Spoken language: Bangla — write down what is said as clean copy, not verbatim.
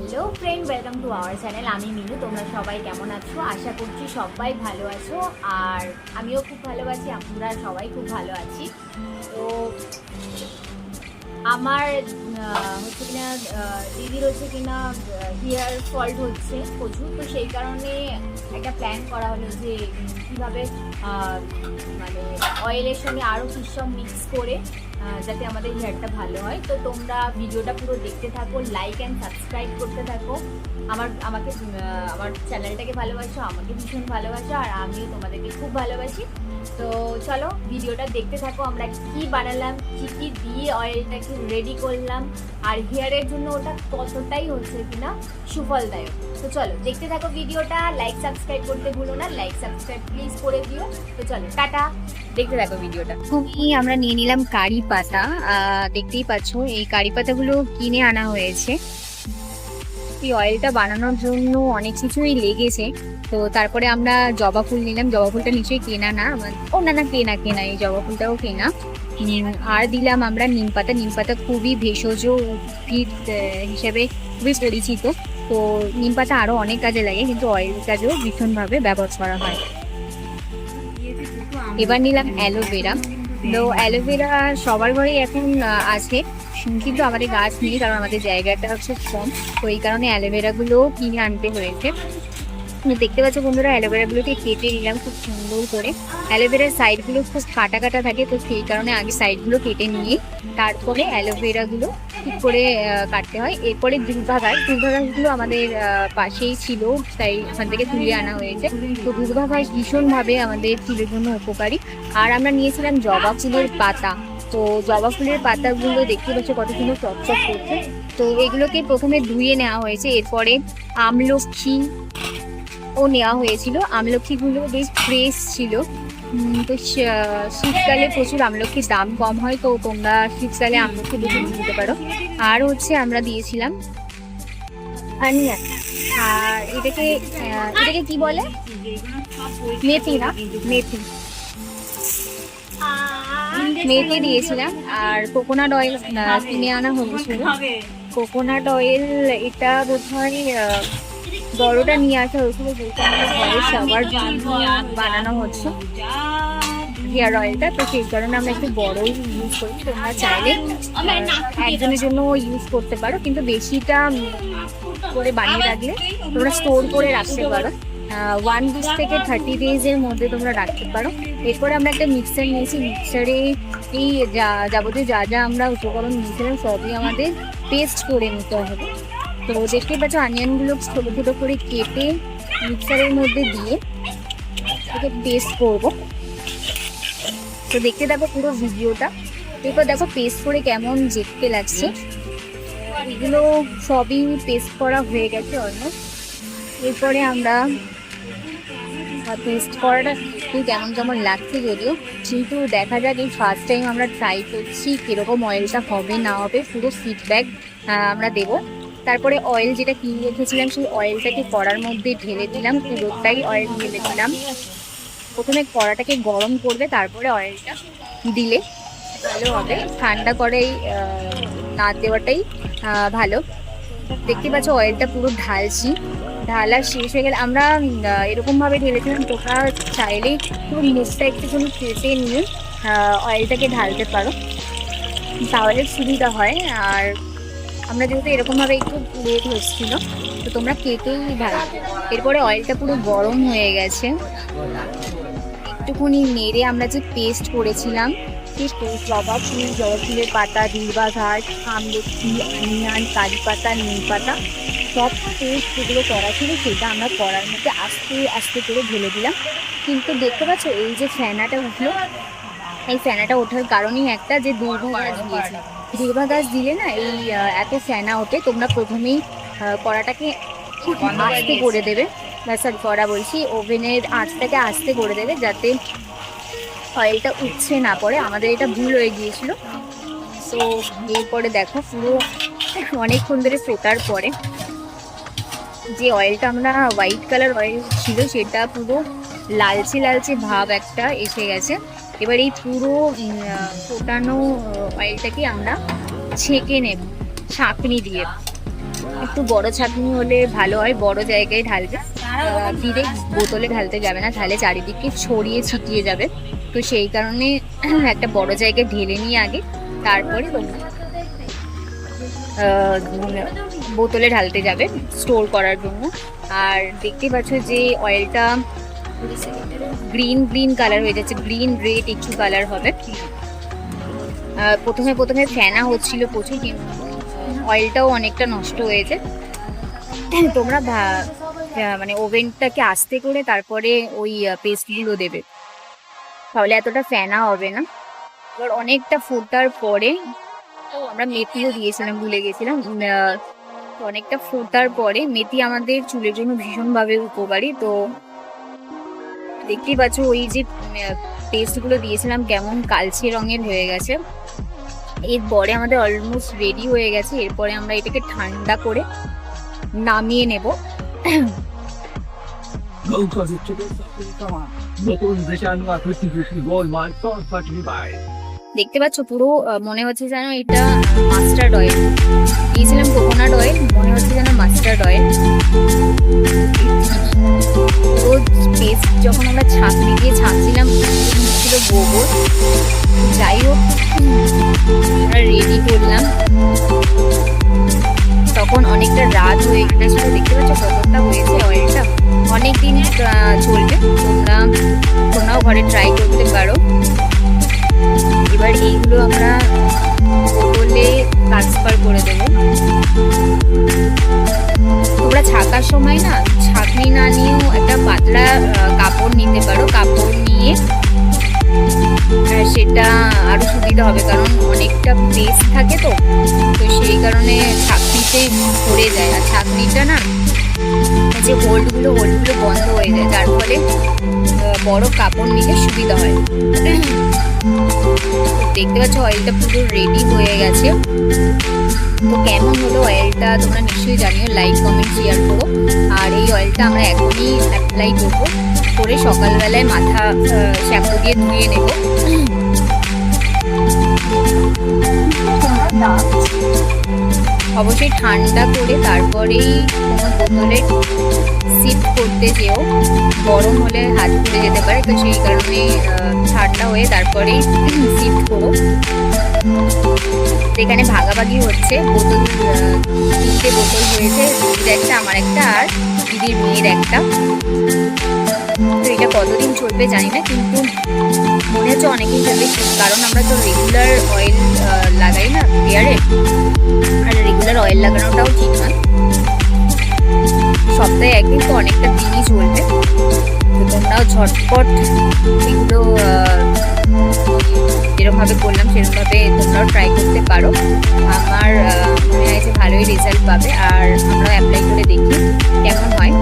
Hello friend, welcome to our channel. আমি মিনু। তোমরা সবাই কেমন আছো? আশা করছি সবাই ভালো আছো, আর আমিও খুব ভালো আছি। আমরা সবাই খুব ভালো আছি। তো আমার হচ্ছে কিনা দিদির হচ্ছে কিনা হেয়ার ফল্ট হচ্ছে প্রচুর, তো সেই কারণে একটা প্ল্যান করা হলো যে কীভাবে মানে অয়েলের সঙ্গে আরও কিছু সব মিক্স করে যাতে আমাদের হেয়ারটা ভালো হয়। তো তোমরা ভিডিওটা পুরো দেখতে থাকো, লাইক অ্যান্ড সাবস্ক্রাইব করতে থাকো। আমার চ্যানেলটাকে ভালোবাসো, আমাকে ভীষণ ভালোবাসো, আর আমিও তোমাদেরকে খুব ভালোবাসি। তো চলো ভিডিওটা দেখতে থাকো, আমরা কি বানালাম, কি দিয়ে অয়েলটাকে রেডি করলাম, আর হেয়ারের জন্য ওটা কতটাই হচ্ছে কিনা সুফলদায়ক। তো চলো দেখতে থাকো ভিডিওটা। লাইক সাবস্ক্রাইব করতে ভুলো না, লাইক সাবস্ক্রাইব প্লিজ করে দিও। তো চলো টাটা, দেখতে থাকো ভিডিওটা। আমরা নিয়ে নিলাম কারি পাতা। দেখতেই পাচ্ছ এই কারি পাতাগুলো কিনে আনা হয়েছে। এই অয়েলটা বানানোর জন্য অনেক কিছুই লেগেছে। তো তারপরে আমরা জবা ফুল নিলাম। জবা ফুলটা নিশ্চয়ই কেনা না, না কেনা, এই জবা ফুলটাও কেনা। আর দিলাম আমরা নিম পাতা। নিম পাতা খুবই ভেষজ উদ্ভিদ হিসেবে খুবই পরিচিত। তো নিম পাতা আরও অনেক কাজে লাগে, কিন্তু অয়েল কাজেও ভীষণভাবে ব্যবহার করা হয়। এবার নিলাম অ্যালোভেরা। তো অ্যালোভেরা সবার ঘরেই এখন আছে, কিন্তু আমাদের গাছ নেই, কারণ আমাদের জায়গাটা হচ্ছে কম। তো এই কারণে অ্যালোভেরাগুলো কিনে আনতে হয়েছে। দেখতে পাচ্ছ বন্ধুরা, অ্যালোভেরাগুলোকে কেটে নিলাম খুব সুন্দর করে। অ্যালোভেরার সাইডগুলো খুব কাটা কাটা থাকে, তো সেই কারণে আগে সাইডগুলো কেটে নিয়ে তারপরে অ্যালোভেরাগুলো ঠিক করে কাটতে হয়। এরপরে দুর্বা ঘাসগুলো আমাদের পাশেই ছিল, তাই ওখান থেকে তুলে আনা হয়েছে। তো দুর্বা ঘাস ভীষণভাবে আমাদের চুলের জন্য উপকারী। আর আমরা নিয়েছিলাম জবা ফুলের পাতা। তো জবা ফুলের পাতাগুলো দেখতে পাচ্ছ কত সুন্দর চকচক করছে। তো এগুলোকে প্রথমে ধুয়ে নেওয়া হয়েছে, এরপরে আমলকি নেওয়া হয়েছিল। আমলকিগুলো বেশ ফ্রেশ ছিল। তো শীতকালে প্রচুর আমলকির দাম কম হয়, তো তোমরা শীতকালে আমলকি বেশি নিতে পারো। আর হচ্ছে আমরা দিয়েছিলাম অনিয়ন। আর এটাকে কি বলে? মেথি না, মেথি দিয়েছিলাম। আর কোকোনাট অয়েল কিনে আনা হয়েছিল। কোকোনাট অয়েল এটা বোধহয় বড়টা নিয়ে আসা হয়েছিল, যেটা ঘরে সবার জন্য বানানো হচ্ছে হেয়ার অয়েলটা। তো সেই কারণে আমরা একটু বড়ই ইউজ করি। তোমরা চাইলে একজনের জন্য ইউজ করতে পারো, কিন্তু বেশিটা করে বানিয়ে রাখলে তোমরা স্টোর করে রাখতে পারো। 1 week থেকে 30 days-এর মধ্যে তোমরা রাখতে পারো। এরপরে আমরা একটা মিক্সার নিয়েছি। মিক্সারে এই যাবতীয় যা আমরা উপকরণ নিয়েছিলাম সবই আমাদের পেস্ট করে নিতে হবে। তো দেখতেই পাচ্ছ অনিয়নগুলো ছোটো ছোটো করে কেটে মিক্সারের মধ্যে দিয়ে ওকে পেস্ট করবো। তো দেখতে থাকো পুরো ভিডিওটা। এরপর দেখো পেস্ট করে কেমন দেখতে লাগছে। এগুলো সবই পেস্ট করা হয়ে গেছে অলমোস্ট। এরপরে আমরা পেস্ট করাটা কেমন লাগছে যদিও, কিন্তু দেখা যাক। এই ফার্স্ট টাইম আমরা ট্রাই করছি কীরকম অয়েলটা হবে না হবে, পুরো ফিডব্যাক আমরা দেবো। তারপরে অয়েল যেটা কিনে রেখেছিলাম সেই অয়েলটাকে কড়ার মধ্যে ঢেলে দিলাম। পুরোটাই অয়েল ঢেলে দিলাম। প্রথমে কড়াটাকে গরম করবে, তারপরে অয়েলটা দিলে ভালো হবে। ঠান্ডা করেই না দেওয়াটাই ভালো। দেখতে পাচ্ছ অয়েলটা পুরো ঢালা শেষ হয়ে গেলে আমরা এরকমভাবে ঢেলেছিলাম। তোমরা চাইলেই পুরো মুখটা একটুখানি কেটে নিয়ে অয়েলটাকে ঢালতে পারো, তাহলে সুবিধা হয়। আর আমরা যেহেতু এরকমভাবে একটু লেট হচ্ছিল, তো তোমরা কেটেই ঢালো। এরপরে অয়েলটা পুরো গরম হয়ে গেছে। একটুখানি নেড়ে আমরা যে পেস্ট করেছিলাম সেই জবা ফুলের পাতা, দুর্বা ঘাস, আমলকি, অনিয়ন, কারি পাতা, নিম পাতা সব পেস্ট যেগুলো করা ছিল সেটা আমরা কড়ার মধ্যে আস্তে আস্তে করে ঢেলে দিলাম। কিন্তু দেখতে পাচ্ছ এই যে ফেনাটা উঠলো, এই ফেনাটা ওঠার কারণেই একটা, যে দুর্বা ঘাস দিয়েছে। দুর্বা ঘাস দিলে না এই এত ফেনা ওঠে। তোমরা প্রথমেই কড়াটাকে আস্তে করে দেবে, কড়া বলছি, ওভেনের আঁচটাকে আস্তে করে দেবে, যাতে অয়েলটা উঠছে না পড়ে। আমাদের এটা ভুল হয়ে গিয়েছিল। তো এরপরে দেখো পুরো অনেকক্ষণ ধরে ফোটার পরে যে অয়েলটা আমরা হোয়াইট কালার অয়েল ছিল সেটা পুরো লালচে ভাব একটা এসে গেছে। এবার এই পুরো ফোটানো অয়েলটাকে আমরা ছেঁকে নেব ছাঁকনি দিয়ে। একটু বড় ছাঁকনি হলে ভালো হয়, বড় জায়গায় ঢালবে, ডিরেক্ট বোতলে ঢালতে যাবে না, তাহলে চারিদিকে ছড়িয়ে ছিটিয়ে যাবে। তো সেই কারণে একটা বড় জায়গায় ঢেলে নিয়ে আগে তারপরে বোতলে ঢালতে যাবে স্টোর করার জন্য। আর দেখতে পাচ্ছ যে অয়েলটা গ্রিন গ্রিন কালার হয়ে যাচ্ছে, গ্রিন রেড একটু কালার হবে। প্রথমে প্রথমে ফেনা হচ্ছিল প্রচুর, কিন্তু অয়েলটাও অনেকটা নষ্ট হয়েছে। তোমরা মানে ওভেনটাকে আস্তে করে তারপরে ওই পেস্টগুলো দেবে, তাহলে এতটা ফেনা হবে না। এবার অনেকটা ফোটার পরে আমরা মেথিও দিয়েছিলাম, ভুলে গেছিলাম। অনেকটা ফোটার পরে মেথি আমাদের চুলের জন্য ভীষণভাবে উপকারী। তো দেখতেই পাচ্ছ ওই যে পেস্টগুলো দিয়েছিলাম কেমন কালচে রঙের হয়ে গেছে। এরপরে আমাদের অলমোস্ট রেডি হয়ে গেছে। এরপরে আমরা এটাকে ঠান্ডা করে নামিয়ে নেব। দেখতে পাচ্ছ পুরো মনে হচ্ছে যেন এটা মাস্টার্ড অয়েল দিয়েছিলাম, কোকোনাট অয়েল, মনে হচ্ছে যেন মাস্টার্ড অয়েল। পুরো পেস্ট যখন আমরা ছাঁকনি দিয়ে ছাঁকছিলাম ছিল গোবর। যাই হোক, আমরা রেডি করলাম, তখন অনেকটা রাত হয়ে গেছিল। দেখতে পাচ্ছ কতটা হয়েছে অয়েলটা, অনেকদিন চলবে। তোমরাও ঘরে ট্রাই করতে পারো। এবার এইগুলো আমরা বোতলে ট্রান্সফার করে দেবো। তোমরা ছাকার সময় না ছাঁকনি না নিয়েও একটা পাতলা কাপড় নিতে পারো। কাপড় নিয়ে সেটা আরো সুবিধা হবে, কারণ অনেকটা পেস্ট থাকে তো সেই কারণে ছাঁকনিতে পড়ে যায়। আর ছাঁকনিটা না যে হোল্ডগুলো বন্ধ হয়ে যায়, যার ফলে বড় কাপড় নিলে সুবিধা হয়। দেখতে পাচ্ছ অয়েলটা পুরো রেডি হয়ে গেছে। তো কেমন হলো অয়েলটা তোমরা নিশ্চয়ই জানিও, লাইক কমেন্ট শেয়ার করো। আর এই অয়েলটা আমরা এখনই অ্যাপ্লাই করবো, করে সকালবেলায় মাথা শ্যাম্পু দিয়ে ধুয়ে নেব। অবশ্যই ঠান্ডা করে তারপরেই কোনো বোতলে সিফট করতে যেও, গরম হলে হাত পুড়ে যেতে পারে। তো সেই কারণে ঠান্ডা হয়ে তারপরেই সিফট করো। এখানে ভাগাভাগি হচ্ছে, বোতল 3টে বোতল হয়েছে, দিদির একটা, আমার একটা, আর দিদির মেয়ের একটা। তো এটা কতদিন চলবে জানি না, কিন্তু মনে হচ্ছে অনেকদিন চলবে, কারণ আমরা তো রেগুলার অয়েল লাগাই না হেয়ারে। আর রেগুলার অয়েল লাগানোটাও ঠিক নয়, সপ্তাহে একদিন তো অনেকটা দিনই চলবে। তো তোমরাও ঝটপট এগুলো যেরকমভাবে করলাম সেরকমভাবে তোমরাও ট্রাই করতে পারো। আমার মনে হয় যে ভালোই রেজাল্ট পাবে। আর আমরা অ্যাপ্লাই করে দেখি কেমন হয়।